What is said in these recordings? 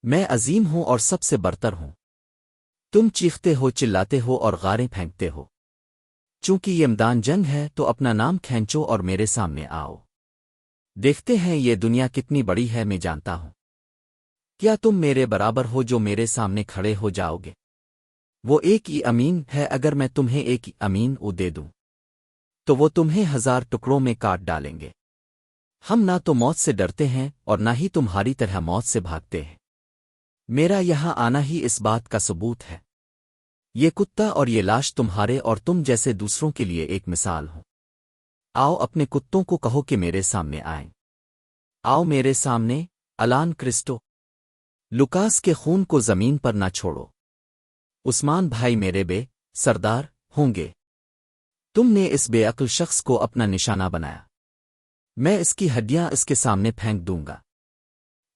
میں عظیم ہوں اور سب سے برتر ہوں۔ تم چیختے ہو، چلاتے ہو اور غاریں پھینکتے ہو۔ چونکہ یہ میدان جنگ ہے تو اپنا نام کھینچو اور میرے سامنے آؤ۔ دیکھتے ہیں یہ دنیا کتنی بڑی ہے، میں جانتا ہوں۔ کیا تم میرے برابر ہو جو میرے سامنے کھڑے ہو جاؤ گے؟ وہ ایک ہی امین ہے، اگر میں تمہیں ایک ہی امین دے دوں تو وہ تمہیں 1000 ٹکڑوں میں کاٹ ڈالیں گے۔ ہم نہ تو موت سے ڈرتے ہیں اور نہ ہی تمہاری طرح موت سے بھاگتے ہیں۔ میرا یہاں آنا ہی اس بات کا ثبوت ہے۔ یہ کتا اور یہ لاش تمہارے اور تم جیسے دوسروں کے لیے ایک مثال ہو۔ آؤ اپنے کتوں کو کہو کہ میرے سامنے آئیں۔ آؤ میرے سامنے، الان کرسٹو۔ لوکاس کے خون کو زمین پر نہ چھوڑو۔ عثمان بھائی میرے بے سردار ہوں گے۔ تم نے اس بے عقل شخص کو اپنا نشانہ بنایا۔ میں اس کی ہڈیاں اس کے سامنے پھینک دوں گا۔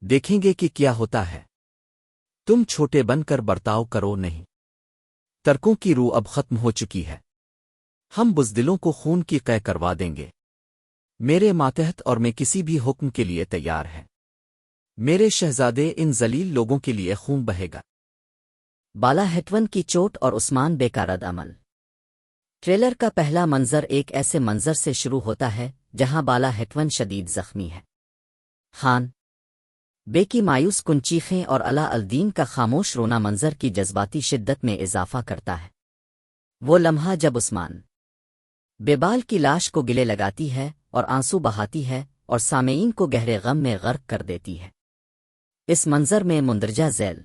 دیکھیں گے کہ کیا ہوتا ہے۔ تم چھوٹے بن کر برتاؤ کرو نہیں۔ ترکوں کی روح اب ختم ہو چکی ہے۔ ہم بزدلوں کو خون کی قے کروا دیں گے۔ میرے ماتحت اور میں کسی بھی حکم کے لیے تیار ہے۔ میرے شہزادے، ان ذلیل لوگوں کے لیے خون بہے گا۔ بالا ہیٹون کی چوٹ اور عثمان بے کا رد عمل۔ ٹریلر کا پہلا منظر ایک ایسے منظر سے شروع ہوتا ہے جہاں بالا ہیٹون شدید زخمی ہے۔ خان بے کی مایوس کن چیخیں اور علا الدین کا خاموش رونا منظر کی جذباتی شدت میں اضافہ کرتا ہے۔ وہ لمحہ جب عثمان بے بال کی لاش کو گلے لگاتی ہے اور آنسو بہاتی ہے اور سامعین کو گہرے غم میں غرق کر دیتی ہے۔ اس منظر میں مندرجہ ذیل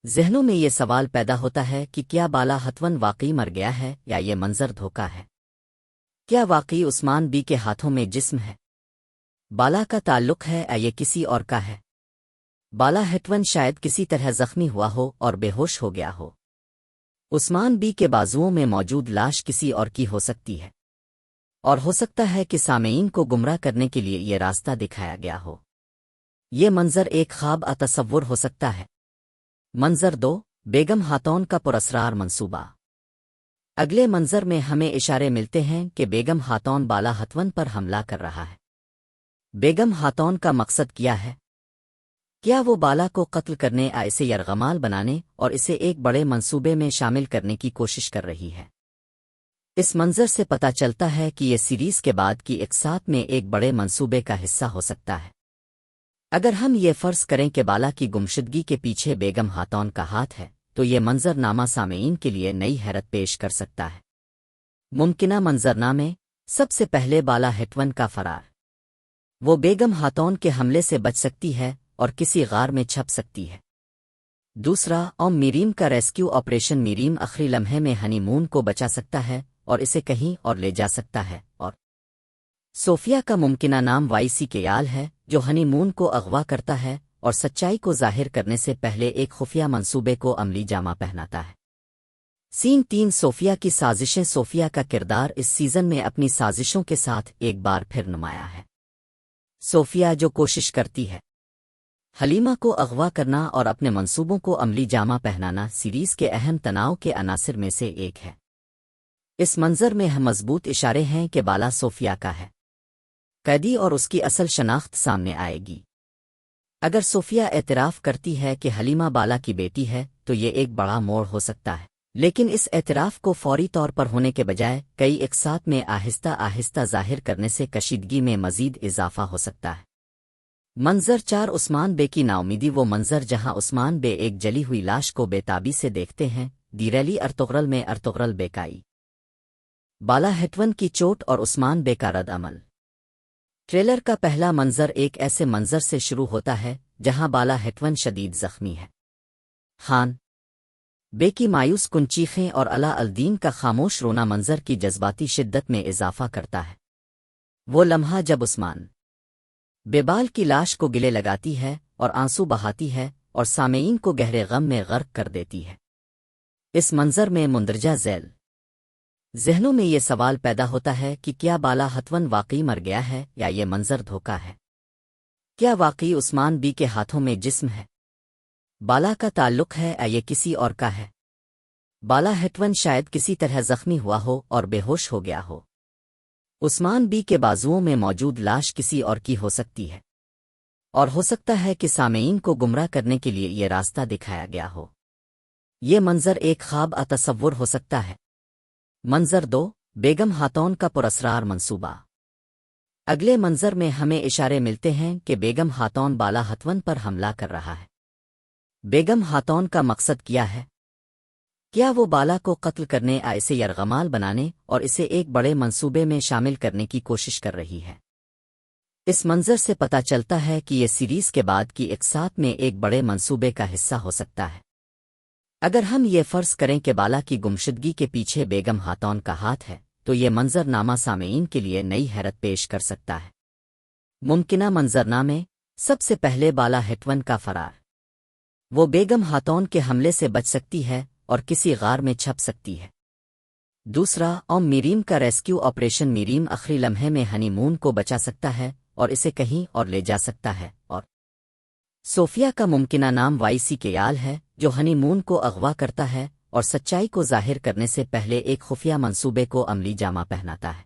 ذہنوں میں یہ سوال پیدا ہوتا ہے کہ کیا بالا ہتون واقعی مر گیا ہے یا یہ منظر دھوکا ہے؟ کیا واقعی عثمان بی کے ہاتھوں میں جسم ہے؟ بالا کا تعلق ہے یا یہ کسی اور کا ہے؟ بالا ہیٹون شاید کسی طرح زخمی ہوا ہو اور بے ہوش ہو گیا ہو۔ عثمان بی کے بازوؤں میں موجود لاش کسی اور کی ہو سکتی ہے، اور ہو سکتا ہے کہ سامعین کو گمراہ کرنے کے لیے یہ راستہ دکھایا گیا ہو۔ یہ منظر ایک خواب تصور ہو سکتا ہے۔ منظر 2، بیگم خاتون کا پراسرار منصوبہ۔ اگلے منظر میں ہمیں اشارے ملتے ہیں کہ بیگم خاتون بالا ہتون پر حملہ کر رہا ہے۔ بیگم خاتون کا مقصد کیا ہے؟ کیا وہ بالا کو قتل کرنے یا اسے یرغمال بنانے اور اسے ایک بڑے منصوبے میں شامل کرنے کی کوشش کر رہی ہے؟ اس منظر سے پتہ چلتا ہے کہ یہ سیریز کے بعد کی اقساط میں ایک بڑے منصوبے کا حصہ ہو سکتا ہے۔ اگر ہم یہ فرض کریں کہ بالا کی گمشدگی کے پیچھے بیگم خاتون کا ہاتھ ہے تو یہ منظر نامہ سامعین کے لیے نئی حیرت پیش کر سکتا ہے۔ ممکنہ منظرنامے: سب سے پہلے بالا ہیٹون کا فرار۔ وہ بیگم خاتون کے حملے سے بچ سکتی ہے اور کسی غار میں چھپ سکتی ہے۔ دوسرا، مریم کا ریسکیو آپریشن۔ مریم آخری لمحے میں ہنی مون کو بچا سکتا ہے اور اسے کہیں اور لے جا سکتا ہے، اور صوفیہ کا ممکنہ نام وائی سی کیال ہے جو ہنی مون کو اغوا کرتا ہے اور سچائی کو ظاہر کرنے سے پہلے ایک خفیہ منصوبے کو عملی جامہ پہناتا ہے۔ سین 3، صوفیہ کی سازشیں۔ صوفیہ کا کردار اس سیزن میں اپنی سازشوں کے ساتھ ایک بار پھر نمایاں ہے۔ صوفیہ جو کوشش کرتی ہے حلیمہ کو اغوا کرنا اور اپنے منصوبوں کو عملی جامہ پہنانا سیریز کے اہم تناؤ کے عناصر میں سے ایک ہے۔ اس منظر میں مضبوط اشارے ہیں کہ بالا صوفیہ کا ہے۔ قیدی اور اس کی اصل شناخت سامنے آئے گی۔ اگر صوفیہ اعتراف کرتی ہے کہ حلیمہ بالا کی بیٹی ہے تو یہ ایک بڑا موڑ ہو سکتا ہے، لیکن اس اعتراف کو فوری طور پر ہونے کے بجائے کئی اقساط میں آہستہ آہستہ ظاہر کرنے سے کشیدگی میں مزید اضافہ ہو سکتا ہے۔ منظر 4، عثمان بے کی ناامیدی۔ وہ منظر جہاں عثمان بے ایک جلی ہوئی لاش کو بے تابی سے دیکھتے ہیں۔ دیریلی ارطغرل میں ارطغرل بیکائی۔ بالا ہیٹون کی چوٹ اور عثمان بے کا رد عمل۔ ٹریلر کا پہلا منظر ایک ایسے منظر سے شروع ہوتا ہے جہاں بالا ہیٹون شدید زخمی ہے۔ خان بے کی مایوس کن چیخیں اور علا الدین کا خاموش رونا منظر کی جذباتی شدت میں اضافہ کرتا ہے۔ وہ لمحہ جب عثمان بے بال کی لاش کو گلے لگاتی ہے اور آنسو بہاتی ہے اور سامعین کو گہرے غم میں غرق کر دیتی ہے۔ اس منظر میں مندرجہ ذیل ذہنوں میں یہ سوال پیدا ہوتا ہے کہ کیا بالا ہتون واقعی مر گیا ہے یا یہ منظر دھوکا ہے؟ کیا واقعی عثمان بی کے ہاتھوں میں جسم ہے؟ بالا کا تعلق ہے یا یہ کسی اور کا ہے؟ بالا ہیٹون شاید کسی طرح زخمی ہوا ہو اور بے ہوش ہو گیا ہو۔ عثمان بی کے بازوؤں میں موجود لاش کسی اور کی ہو سکتی ہے، اور ہو سکتا ہے کہ سامعین کو گمراہ کرنے کے لیے یہ راستہ دکھایا گیا ہو۔ یہ منظر ایک خواب تصور ہو سکتا ہے۔ منظر 2، بیگم خاتون کا پراسرار منصوبہ۔ اگلے منظر میں ہمیں اشارے ملتے ہیں کہ بیگم خاتون بالا ہتون پر حملہ کر رہا ہے۔ بیگم خاتون کا مقصد کیا ہے؟ کیا وہ بالا کو قتل کرنے یا اسے یرغمال بنانے اور اسے ایک بڑے منصوبے میں شامل کرنے کی کوشش کر رہی ہے؟ اس منظر سے پتہ چلتا ہے کہ یہ سیریز کے بعد کی اقساط میں ایک بڑے منصوبے کا حصہ ہو سکتا ہے۔ اگر ہم یہ فرض کریں کہ بالا کی گمشدگی کے پیچھے بیگم خاتون کا ہاتھ ہے تو یہ منظر نامہ سامعین کے لیے نئی حیرت پیش کر سکتا ہے۔ ممکنہ منظرنامے: سب سے پہلے بالا ہیٹون کا فرار۔ وہ بیگم خاتون کے حملے سے بچ سکتی ہے اور کسی غار میں چھپ سکتی ہے۔ دوسرا، مریم کا ریسکیو آپریشن۔ مریم آخری لمحے میں ہنی مون کو بچا سکتا ہے اور اسے کہیں اور لے جا سکتا ہے، اور صوفیہ کا ممکنہ نام وائسی کیال ہے جو ہنی مون کو اغوا کرتا ہے اور سچائی کو ظاہر کرنے سے پہلے ایک خفیہ منصوبے کو عملی جامہ پہناتا ہے۔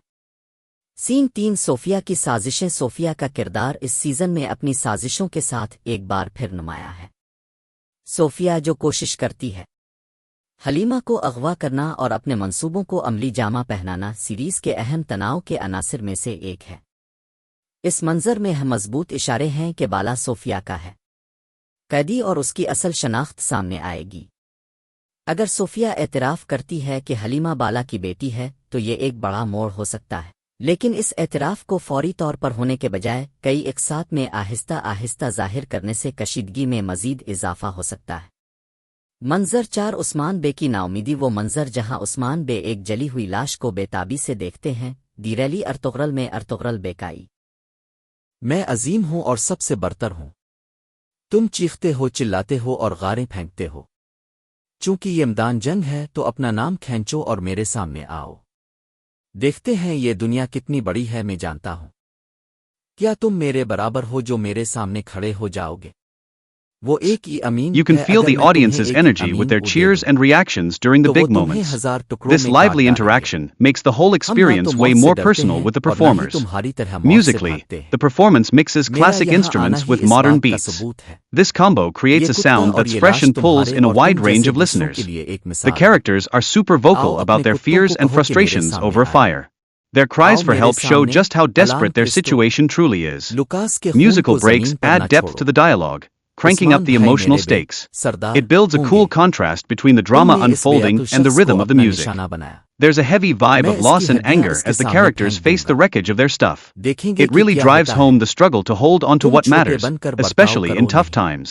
سین 3، صوفیہ کی سازشیں۔ صوفیہ کا کردار اس سیزن میں اپنی سازشوں کے ساتھ ایک بار پھر نمایاں ہے۔ صوفیہ جو کوشش کرتی ہے حلیمہ کو اغوا کرنا اور اپنے منصوبوں کو عملی جامہ پہنانا سیریز کے اہم تناؤ کے عناصر میں سے ایک ہے۔ اس منظر میں مضبوط اشارے ہیں کہ بالا صوفیہ کا ہے۔ قیدی اور اس کی اصل شناخت سامنے آئے گی۔ اگر صوفیہ اعتراف کرتی ہے کہ حلیمہ بالا کی بیٹی ہے تو یہ ایک بڑا موڑ ہو سکتا ہے، لیکن اس اعتراف کو فوری طور پر ہونے کے بجائے کئی اقساط میں آہستہ آہستہ ظاہر کرنے سے کشیدگی میں مزید اضافہ ہو سکتا ہے۔ منظر 4، عثمان بے کی ناامیدی۔ وہ منظر جہاں عثمان بے ایک جلی ہوئی لاش کو بے تابی سے دیکھتے ہیں۔ دیریلی ارطغرل میں ارطغرل بیکائی۔ میں عظیم ہوں اور سب سے برتر ہوں۔ تم چیختے ہو، چلاتے ہو اور غاریں پھینکتے ہو۔ چونکہ یہ میدان جنگ ہے تو اپنا نام کھینچو اور میرے سامنے آؤ۔ دیکھتے ہیں یہ دنیا کتنی بڑی ہے، میں جانتا ہوں۔ کیا تم میرے برابر ہو جو میرے سامنے کھڑے ہو جاؤ گے؟ وہ ایک ہی امین You can ہے، feel اگر the میں تمہیں audience's ایک ہی energy امین with their کو دے cheers دوں and reactions during the تو وہ big تمہیں moments. ہزار ٹکڑوں This میں lively کاٹ ڈالیں گے۔ interaction makes the whole ہم نہ تو experience way موت سے more ڈرتے personal ہیں with the اور نہ ہی performers. تمہاری طرح موت سے Musically, بھاگتے ہیں۔ the performance mixes میرا classic یہاں آنا instruments he with us modern بات کا beats. ثبوت ہے۔ This combo creates یہ a کتا sound اور that's یہ fresh لاش and pulls تمہارے in a اور wide تم range جیسے of دوسروں کے listeners. لیے ایک The مثال ہے۔ characters are super vocal آؤ about اپنے their کتوں fears کو and کہو کہ میرے frustrations سامنے over آئے۔ fire. Their cries آؤ for میرے help show سامنے، just how desperate الان their کرسٹو۔ situation truly is. Lucas کے خون Musical کو breaks زمین پر نہ add depth چھوڑو۔ to the dialogue, cranking Usman up the بھائی emotional میرے بے stakes. Sardar It builds a ہوں cool گے۔ contrast between the تم drama نے اس بیعت unfolding and the الشخص rhythm کو of the اپنا music. نشانہ بنایا۔ There's a heavy vibe میں of اس loss کی and ہڈیاں anger اس کے as the سامنے characters پھینک دوں face God. the wreckage of their stuff. دیکھیں گے It کہ really کیا drives ہوتا ہے۔ home the struggle to hold on to تم what چھوٹے matters, بن کر برتاؤ especially کرو in tough نہیں۔ times.